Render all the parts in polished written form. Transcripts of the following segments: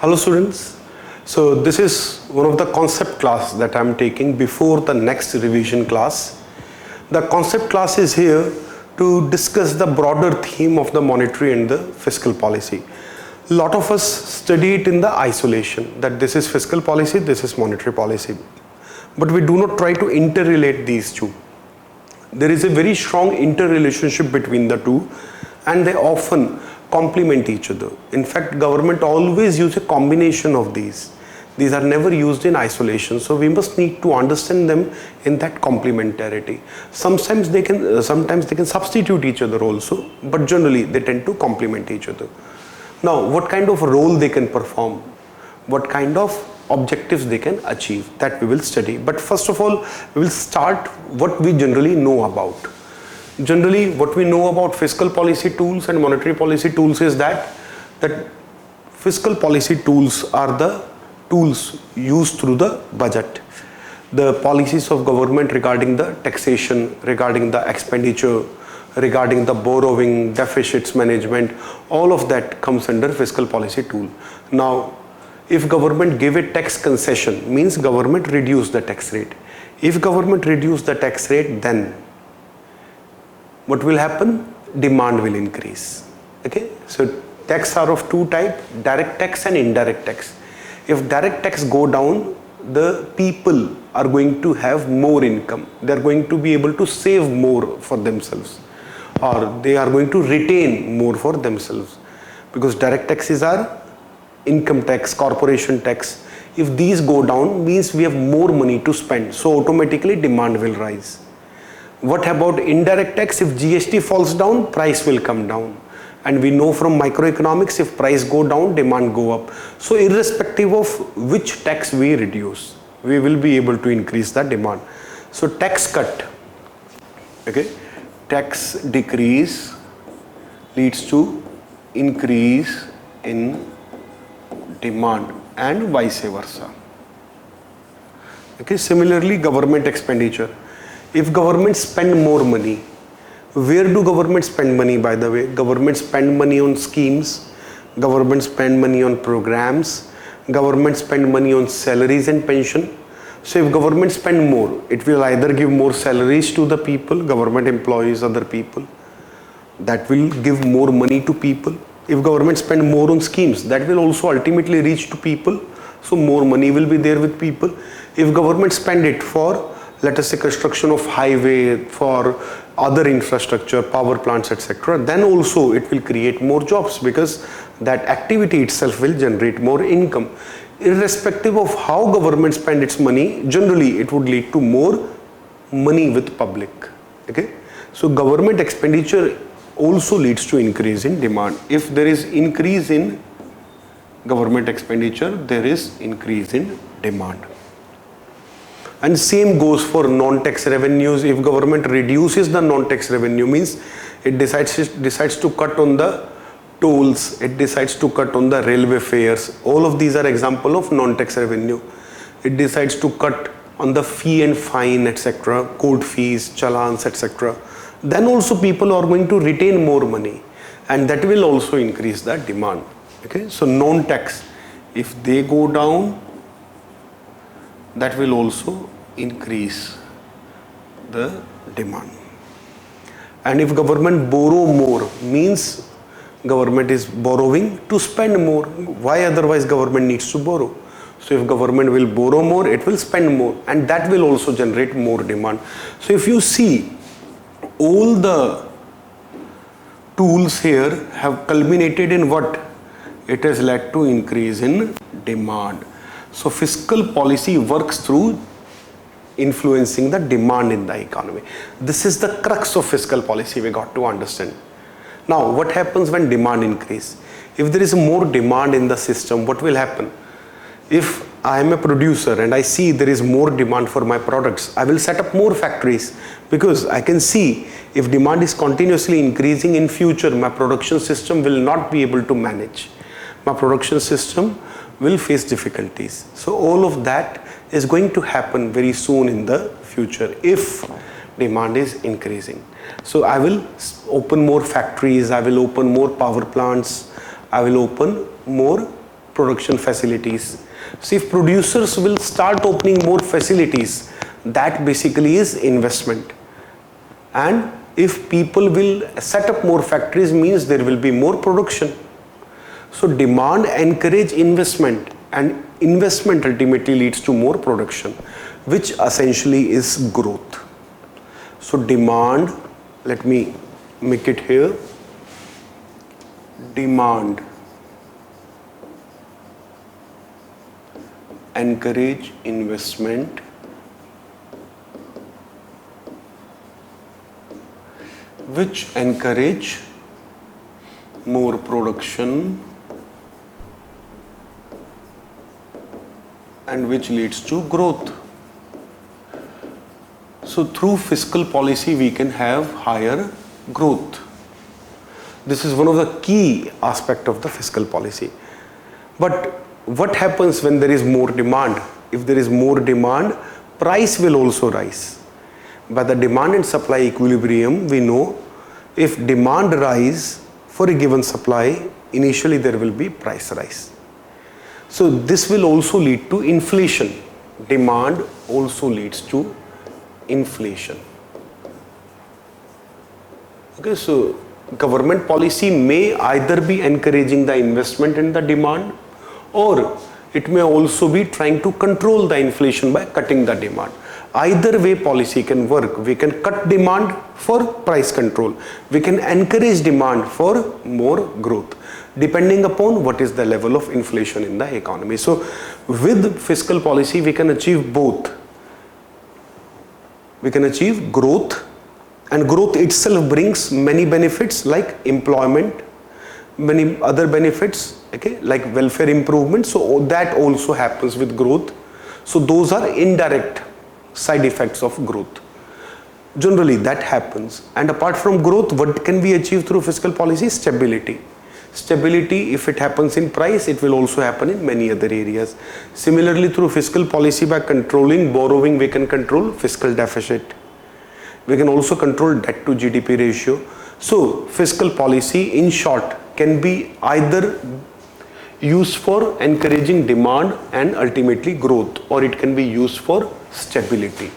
Hello students. So this is one of the concept class that I am taking before the next revision class. The concept class is here to discuss the broader theme of the monetary and the fiscal policy. A lot of us study it in the isolation, that this is fiscal policy, this is monetary policy. But we do not try to interrelate these two. There is a very strong interrelationship between the two, and they often complement each other. In fact, government always use a combination of these. These are never used in isolation, so we must need to understand them in that complementarity. Sometimes they can substitute each other also, but generally they tend to complement each other. Now, what kind of role they can perform, what kind of objectives they can achieve, that we will study. But first of all, we will start what we generally know about. Generally, what we know about fiscal policy tools and monetary policy tools is that fiscal policy tools are the tools used through the budget. The policies of government regarding the taxation, regarding the expenditure, regarding the borrowing, deficits management, all of that comes under fiscal policy tool. Now, if government give a tax concession, means government reduce the tax rate. If government reduce the tax rate, then what will happen? Demand will increase. Okay, so tax are of two types, direct tax and indirect tax. If direct tax go down, the people are going to have more income. They are going to be able to save more for themselves, or they are going to retain more for themselves, because direct taxes are income tax, corporation tax. If these go down, means we have more money to spend, so automatically demand will rise. What about indirect tax? If GST falls down, price will come down. And we know from microeconomics, if price go down, demand go up. So irrespective of which tax we reduce, we will be able to increase the demand. So tax cut, okay, tax decrease leads to increase in demand and vice versa. Okay, similarly, government expenditure. If government spend more money, where do government spend money, by the way? Government spend money on schemes, government spend money on programs, government spend money on salaries and pension. So if government spend more, it will either give more salaries to the people, government employees, other people. That will give more money to people. If government spend more on schemes, that will also ultimately reach to people. So more money will be there with people. If government spend it for, let us say, construction of highway, for other infrastructure, power plants, etc., then also it will create more jobs, because that activity itself will generate more income. Irrespective of how government spend its money, generally it would lead to more money with public. Okay, so government expenditure also leads to increase in demand. If there is increase in government expenditure, there is increase in demand. And same goes for non-tax revenues. If government reduces the non-tax revenue, means it decides to cut on the tolls, it decides to cut on the railway fares. All of these are example of non-tax revenue. It decides to cut on the fee and fine, etc., court fees, challans, etc. Then also people are going to retain more money, and that will also increase the demand. Okay, so non-tax, if they go down, that will also increase the demand. And if government borrow more, means government is borrowing to spend more. Why otherwise government needs to borrow? So if government will borrow more, it will spend more, and that will also generate more demand. So if you see, all the tools here have culminated in what? It has led to increase in demand. So fiscal policy works through influencing the demand in the economy. This is the crux of fiscal policy we got to understand. Now, what happens when demand increase? If there is more demand in the system, what will happen? If I am a producer and I see there is more demand for my products, I will set up more factories, because I can see if demand is continuously increasing in future, my production system will not be able to manage. My production system will face difficulties. So all of that is going to happen very soon in the future if demand is increasing. So I will open more factories, I will open more power plants, I will open more production facilities. So if producers will start opening more facilities, that basically is investment. And if people will set up more factories, means there will be more production. So demand encourage investment, and investment ultimately leads to more production, which essentially is growth. So demand, let me make it here, demand encourage investment, which encourage more production and which leads to growth. So through fiscal policy we can have higher growth. This is one of the key aspects of the fiscal policy. But what happens when there is more demand? If there is more demand, price will also rise. By the demand and supply equilibrium, we know if demand rise for a given supply, initially there will be price rise. So this will also lead to inflation. Demand also leads to inflation. Okay, so government policy may either be encouraging the investment and the demand, or it may also be trying to control the inflation by cutting the demand. Either way policy can work. We can cut demand for price control. We can encourage demand for more growth, depending upon what is the level of inflation in the economy. So with fiscal policy we can achieve both. We can achieve growth, and growth itself brings many benefits like employment, many other benefits, okay, like welfare improvement. So that also happens with growth. So those are indirect side effects of growth. Generally that happens. And apart from growth, what can we achieve through fiscal policy? Stability. Stability, if it happens in price, it will also happen in many other areas. Similarly, through fiscal policy, by controlling borrowing, we can control fiscal deficit. We can also control debt to GDP ratio. So fiscal policy, in short, can be either used for encouraging demand and ultimately growth, or it can be used for stability.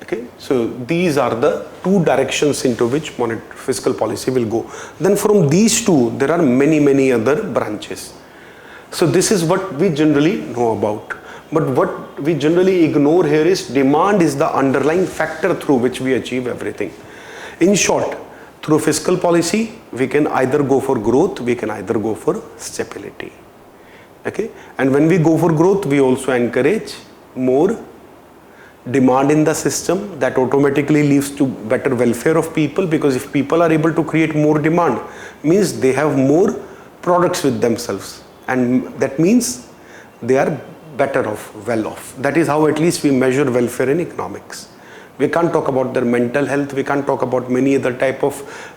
Okay, so these are the two directions into which fiscal policy will go. Then from these two, there are many other branches. So this is what we generally know about. But what we generally ignore here is demand is the underlying factor through which we achieve everything. In short, through fiscal policy, we can either go for growth, we can either go for stability. Okay, and when we go for growth, we also encourage more demand in the system. That automatically leads to better welfare of people, because if people are able to create more demand, means they have more products with themselves, and that means they are better off, well off. That is how at least we measure welfare in economics. We can't talk about their mental health, we can't talk about many other type of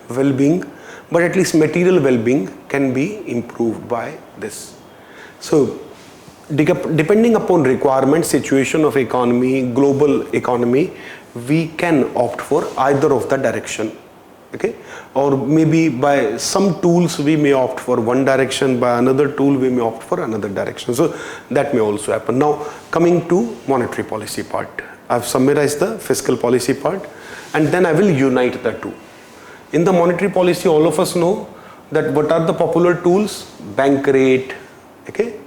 well-being, but at least material well-being can be improved by this. So depending upon requirement, situation of economy, global economy, we can opt for either of the direction. Okay, or maybe by some tools we may opt for one direction, by another tool we may opt for another direction. So that may also happen. Now coming to monetary policy part, I've summarized the fiscal policy part, and then I will unite the two. In the monetary policy, all of us know that what are the popular tools? Bank rate, okay,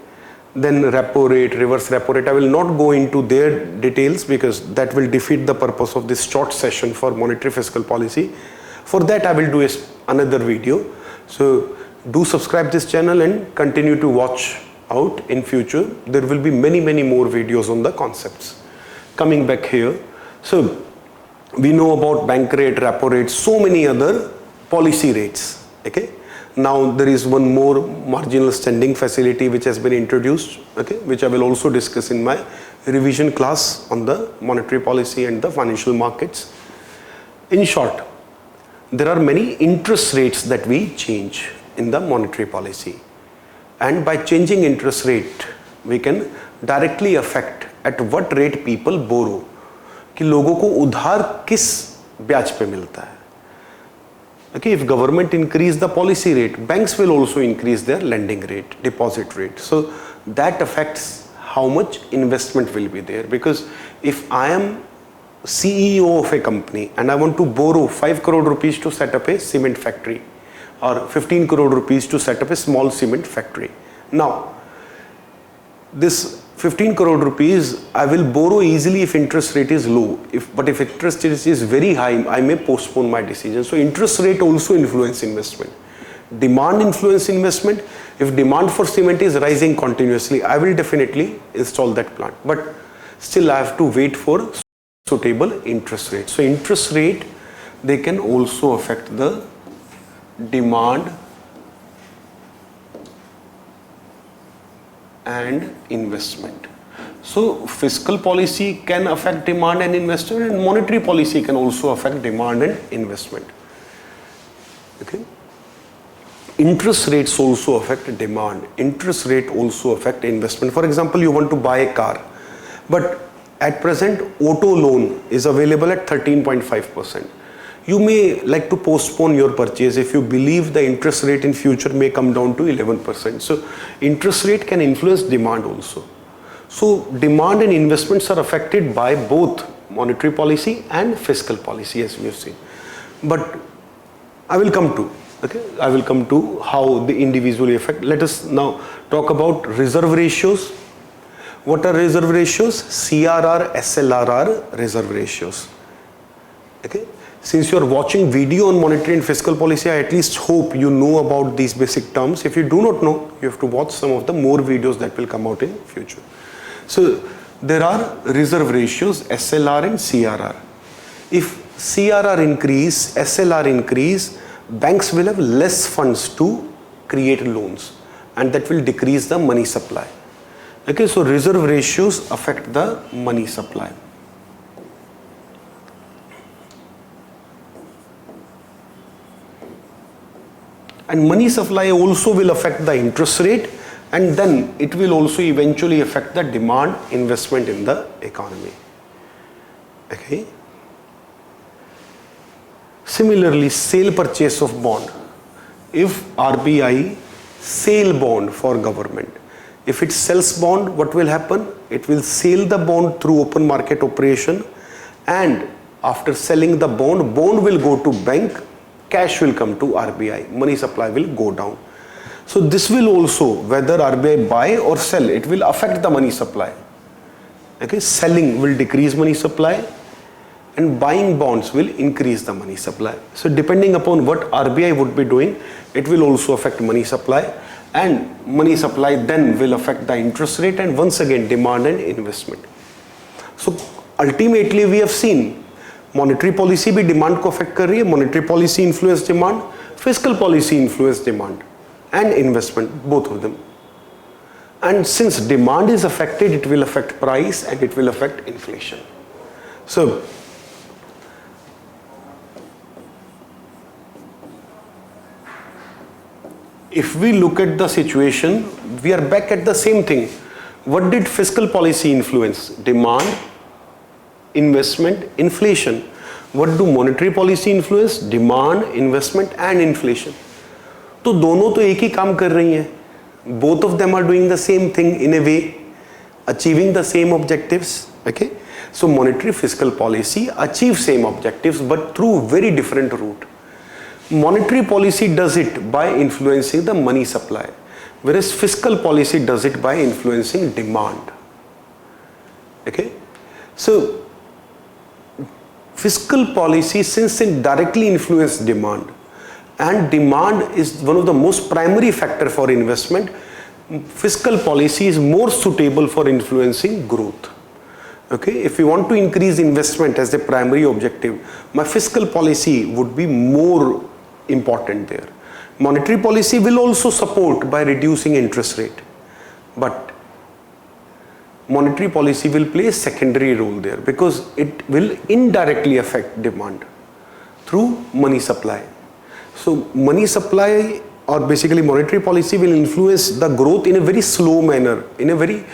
then repo rate, reverse repo rate. I will not go into their details because that will defeat the purpose of this short session for monetary fiscal policy. For that I will do another video. So do subscribe this channel and continue to watch out in future. There will be many more videos on the concepts. Coming back here, so we know about bank rate, repo rate, so many other policy rates. Okay, now there is one more marginal standing facility which has been introduced, okay, which I will also discuss in my revision class on the monetary policy and the financial markets. In short, there are many interest rates that we change in the monetary policy, and by changing interest rate we can directly affect at what rate people borrow, कि लोगों को उधार किस ब्याज पे मिलता है. Okay, if government increase the policy rate, banks will also increase their lending rate, deposit rate. So that affects how much investment will be there. Because if I am CEO of a company and I want to borrow 5 crore rupees to set up a cement factory or 15 crore rupees to set up a small cement factory. Now, this 15 crore rupees I will borrow easily if interest rate is low. But if interest rate is very high, I may postpone my decision. So interest rate also influence investment. Demand influence investment. If demand for cement is rising continuously, I will definitely install that plant. But still I have to wait for suitable interest rate. So interest rate, they can also affect the demand and investment. So fiscal policy can affect demand and investment, and monetary policy can also affect demand and investment. Okay. Interest rates also affect demand. Interest rate also affect investment. For example, you want to buy a car, but at present auto loan is available at 13.5%. You may like to postpone your purchase if you believe the interest rate in future may come down to 11%. So interest rate can influence demand also. So demand and investments are affected by both monetary policy and fiscal policy, as we have seen. But I will come to how they individually affect. Let us now talk about reserve ratios. What are reserve ratios? CRR, SLR reserve ratios. Okay. Since you are watching video on monetary and fiscal policy, I at least hope you know about these basic terms. If you do not know, you have to watch some of the more videos that will come out in future. So there are reserve ratios, SLR and CRR. If CRR increase, SLR increase, banks will have less funds to create loans, and that will decrease the money supply. Okay, so reserve ratios affect the money supply. And money supply also will affect the interest rate, and then it will also eventually affect the demand investment in the economy. Okay. Similarly, sale purchase of bond. If RBI sell bond for government, if it sells bond, what will happen? It will sell the bond through open market operation, and after selling the bond will go to bank, cash will come to RBI, money supply will go down. So this will also, whether RBI buy or sell, it will affect the money supply. Okay, selling will decrease money supply, and buying bonds will increase the money supply. So depending upon what RBI would be doing, it will also affect money supply, and money supply then will affect the interest rate, and once again demand and investment. So ultimately we have seen monetary policy भी demand को affect कर रही है, monetary policy influence demand, fiscal policy influence demand and investment, both of them. And since demand is affected, it will affect price and it will affect inflation. So if we look at the situation, we are back at the same thing. What did fiscal policy influence? Demand, investment, inflation. What do monetary policy influence? Demand, investment and inflation. तो दोनों तो एक ही काम कर रही हैं. Both of them are doing the same thing in a way, achieving the same objectives. Okay, so monetary fiscal policy achieve same objectives but through very different route. Monetary policy does it by influencing the money supply, whereas fiscal policy does it by influencing demand. Okay, so fiscal policy, since it directly influences demand, and demand is one of the most primary factor for investment, fiscal policy is more suitable for influencing growth. Okay, if you want to increase investment as the primary objective, my fiscal policy would be more important there. Monetary policy will also support by reducing interest rate, but monetary policy will play a secondary role there because it will indirectly affect demand through money supply. So money supply, or basically monetary policy, will influence the growth in a very slow manner, in a very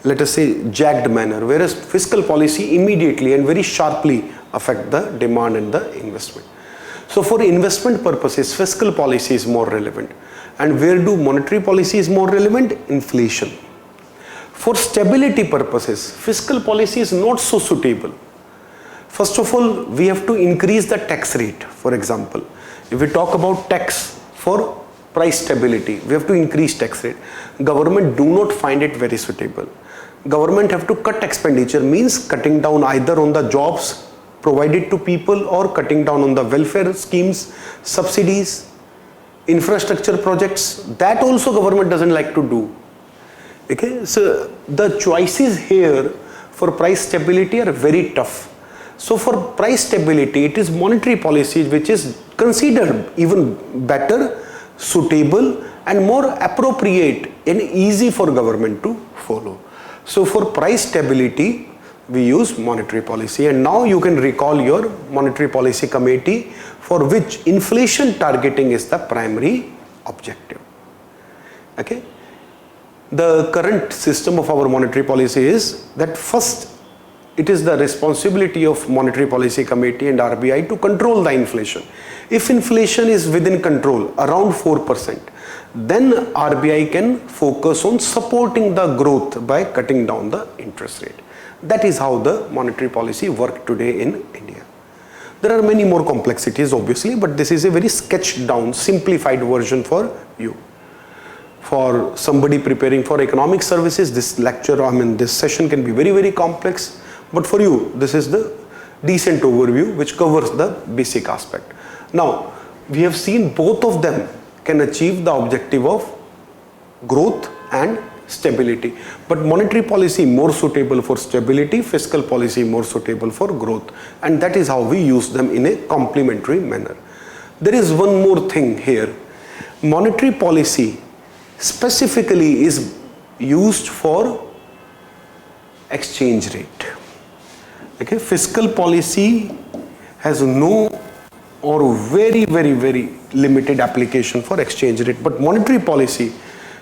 let us say, jagged manner, whereas fiscal policy immediately and very sharply affect the demand and the investment. So for investment purposes, fiscal policy is more relevant. And where do monetary policy is more relevant? Inflation. For stability purposes, fiscal policy is not so suitable. First of all, we have to increase the tax rate. For example, if we talk about tax for price stability, we have to increase tax rate. Government do not find it very suitable. Government have to cut expenditure, means cutting down either on the jobs provided to people or cutting down on the welfare schemes, subsidies, infrastructure projects. That also government doesn't like to do. Okay, so the choices here for price stability are very tough. So for price stability, it is monetary policy which is considered even better, suitable and more appropriate and easy for government to follow. So for price stability, we use monetary policy. And now you can recall your monetary policy committee, for which inflation targeting is the primary objective. Okay. The current system of our monetary policy is that first, it is the responsibility of monetary policy committee and RBI to control the inflation. If inflation is within control, around 4%, then RBI can focus on supporting the growth by cutting down the interest rate. That is how the monetary policy works today in India. There are many more complexities obviously, but this is a very sketched down, simplified version for you. For somebody preparing for economic services, this lecture, this session can be very, very complex. But for you, this is the decent overview which covers the basic aspect. Now, we have seen both of them can achieve the objective of growth and stability. But monetary policy more suitable for stability, fiscal policy more suitable for growth. And that is how we use them in a complementary manner. There is one more thing here. Monetary policy specifically is used for exchange rate. Okay, fiscal policy has no or very, very, very limited application for exchange rate, but monetary policy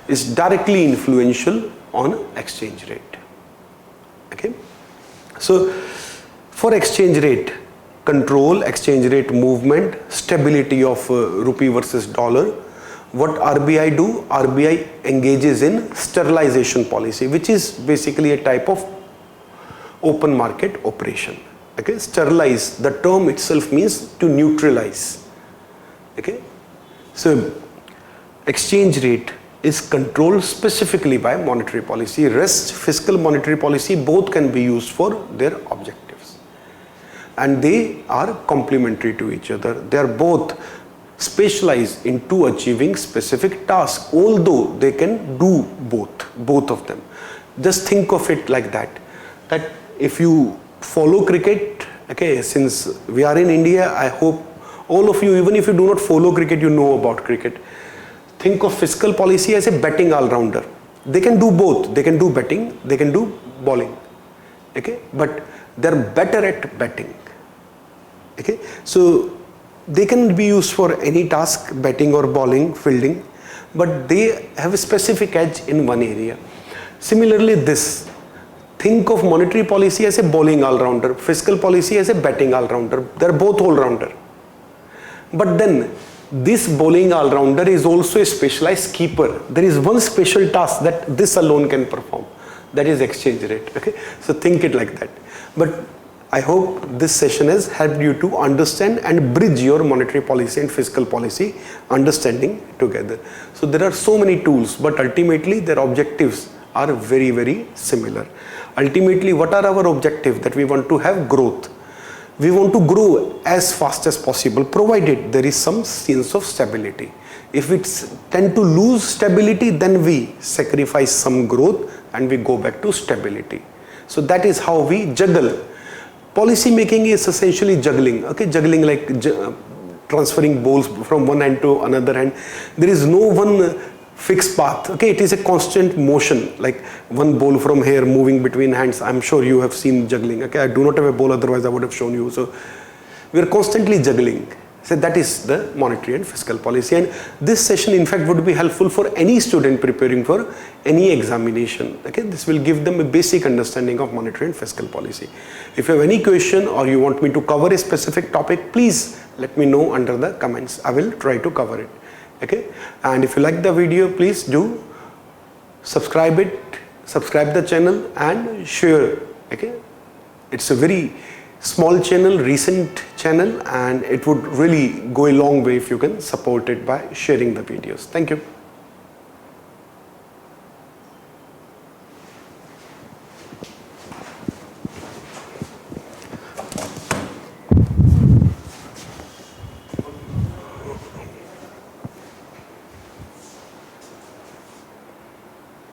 is directly influential on exchange rate. Okay, so for exchange rate control, exchange rate movement, stability of rupee versus dollar, what RBI do? RBI engages in sterilization policy, which is basically a type of open market operation. Okay, sterilize, the term itself means to neutralize. Okay, so exchange rate is controlled specifically by monetary policy. Rest, fiscal, monetary policy, both can be used for their objectives, and they are complementary to each other. They are both specialized into achieving specific tasks, although they can do both of them. Just think of it like that if you follow cricket, okay, since we are in India, I hope all of you, even if you do not follow cricket, you know about cricket. Think of fiscal policy as a batting all-rounder. They can do both. They can do batting, they can do bowling. Okay, but they're better at batting. Okay, so they can be used for any task, batting or bowling, fielding, but they have a specific edge in one area. Similarly, think of monetary policy as a bowling all-rounder, fiscal policy as a batting all-rounder. They're both all-rounder. But then this bowling all-rounder is also a specialized keeper. There is one special task that this alone can perform. That is exchange rate. Okay, so think it like that. But I hope this session has helped you to understand and bridge your monetary policy and fiscal policy understanding together. So there are so many tools, but ultimately their objectives are very, very similar. Ultimately, what are our objectives? That we want to have growth. We want to grow as fast as possible, provided there is some sense of stability. If we tend to lose stability, then we sacrifice some growth and we go back to stability. So that is how we juggle. Policy making is essentially juggling. Okay, juggling like transferring balls from one hand to another hand. There is no one fixed path. Okay, it is a constant motion, like one ball from here moving between hands. I'm sure you have seen juggling. Okay, I do not have a ball, otherwise I would have shown you. So we are constantly juggling. So that is the monetary and fiscal policy, and this session in fact would be helpful for any student preparing for any examination. Okay, this will give them a basic understanding of monetary and fiscal policy. If you have any question or you want me to cover a specific topic, please let me know under the comments. I will try to cover it. Okay, and if you like the video, please do subscribe the channel and share. Okay, it's a very small channel, recent channel, and it would really go a long way if you can support it by sharing the videos. Thank you.